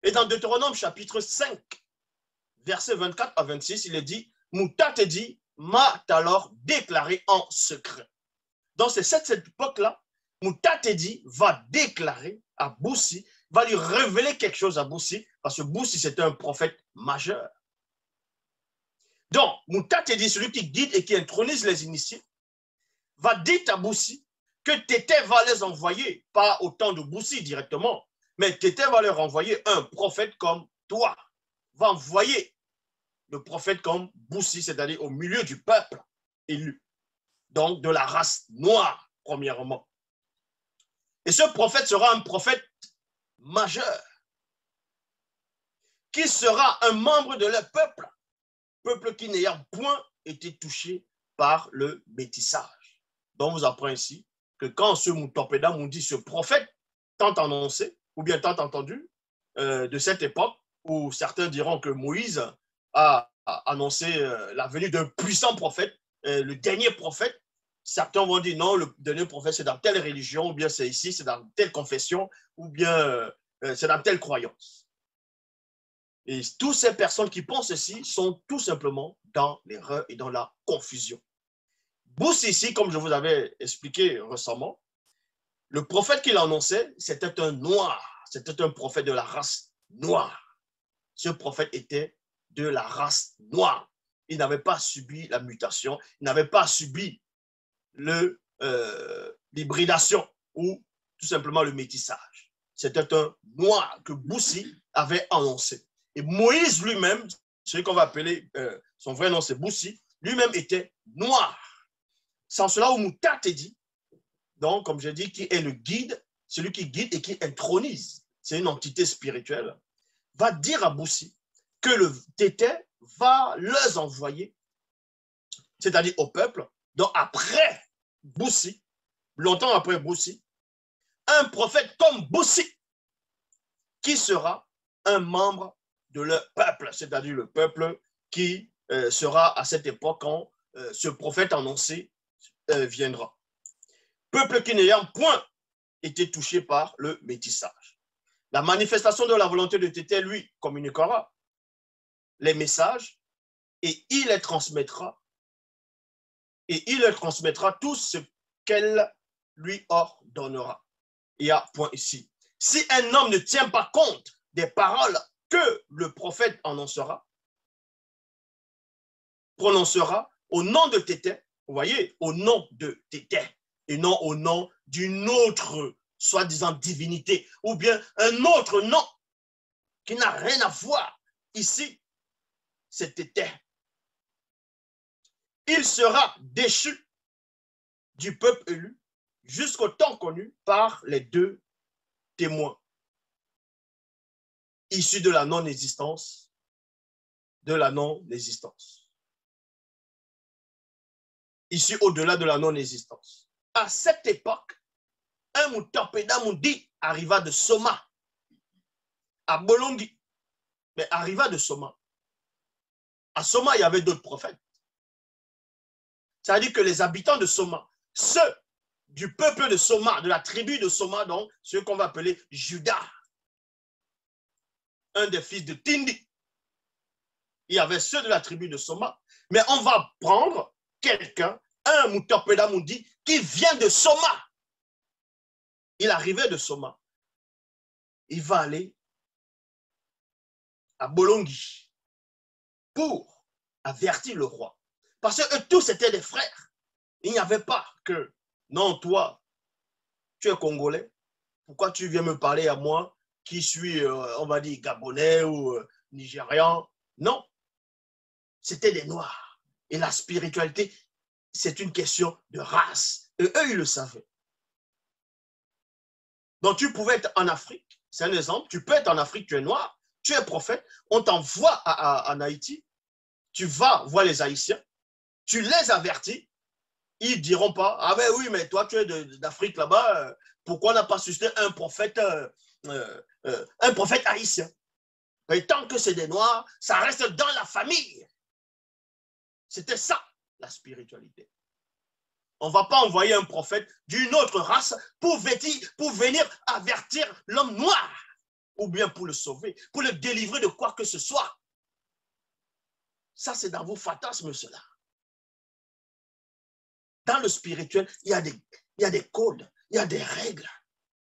Et dans Deutéronome chapitre 5, verset 24 à 26, il est dit, Mouta te dit, m'a alors déclaré en secret. Donc c'est cette époque-là, Mouta te dit va déclarer à Boussi, va lui révéler quelque chose à Boussi, parce que Boussi c'était un prophète majeur. Donc, Mouta te dit, celui qui guide et qui intronise les initiés, va dire à Boussi que Tété va les envoyer, pas autant de Boussi directement, mais Tété va leur envoyer un prophète comme toi, va envoyer le prophète comme Boussi, c'est-à-dire au milieu du peuple élu, donc de la race noire, premièrement. Et ce prophète sera un prophète majeur, qui sera un membre de leur peuple, peuple qui n'ayant point été touché par le métissage. Donc vous apprenez ici que quand ce Moutopéda nous dit ce prophète, tant annoncé, ou bien tant entendu, de cette époque, où certains diront que Moïse a annoncé la venue d'un puissant prophète, le dernier prophète. Certains vont dire non, le dernier prophète c'est dans telle religion, ou bien c'est ici, c'est dans telle confession, ou bien c'est dans telle croyance. Et toutes ces personnes qui pensent ceci sont tout simplement dans l'erreur et dans la confusion. Boussi ici, comme je vous avais expliqué récemment, le prophète qu'il annonçait, c'était un noir, c'était un prophète de la race noire. Ce prophète était de la race noire. Il n'avait pas subi la mutation, il n'avait pas subi l'hybridation ou tout simplement le métissage. C'était un noir que Boussi avait annoncé. Et Moïse lui-même, celui qu'on va appeler, son vrai nom c'est Boussi, lui-même était noir. Sans cela, où Mouta te dit, donc comme je dis, qui est le guide, celui qui guide et qui intronise, c'est une entité spirituelle, va dire à Boussi que le Tété va les envoyer, c'est-à-dire au peuple, donc après Boussi, longtemps après Boussi, un prophète comme Boussi, qui sera un membre de leur peuple, c'est-à-dire le peuple qui sera à cette époque quand ce prophète annoncé viendra. Peuple qui n'ayant point été touché par le métissage. La manifestation de la volonté de Tété, lui, communiquera les messages et il les transmettra. Et il leur transmettra tout ce qu'elle lui ordonnera. Il y a point ici. Si un homme ne tient pas compte des paroles que le prophète prononcera au nom de Tété, vous voyez, au nom de Tété, et non au nom d'une autre soi-disant divinité, ou bien un autre nom qui n'a rien à voir. Ici, c'est Tété. Il sera déchu du peuple élu jusqu'au temps connu par les deux témoins issus de la non-existence, issus au-delà de la non-existence. À cette époque, un Moutopéda Moudi arriva de Soma, à Bolongi, mais arriva de Soma. À Soma, il y avait d'autres prophètes. C'est-à-dire que les habitants de Soma, ceux du peuple de Soma, de la tribu de Soma, donc ceux qu'on va appeler Judas, un des fils de Tindi. Il y avait ceux de la tribu de Soma, mais on va prendre quelqu'un, un Moutopéda Moudi, qui vient de Soma. Il arrivait de Soma. Il va aller à Bolongi pour avertir le roi. Parce que tous étaient des frères. Il n'y avait pas que, non, toi, tu es Congolais, pourquoi tu viens me parler à moi qui suis, on va dire, Gabonais ou Nigérian? Non, c'était des Noirs. Et la spiritualité, c'est une question de race. Et eux, ils le savaient. Donc, tu pouvais être en Afrique, c'est un exemple, tu peux être en Afrique, tu es noir, tu es prophète, on t'envoie en Haïti, tu vas voir les Haïtiens, tu les avertis, ils ne diront pas, ah ben oui, mais toi, tu es d'Afrique là-bas, pourquoi on n'a pas suscité un prophète haïtien? Et tant que c'est des Noirs, ça reste dans la famille. C'était ça, la spiritualité. On ne va pas envoyer un prophète d'une autre race pour venir avertir l'homme noir. ou bien pour le sauver, pour le délivrer de quoi que ce soit. Ça, c'est dans vos fantasmes, cela. Dans le spirituel, il y a des codes, il y a des règles,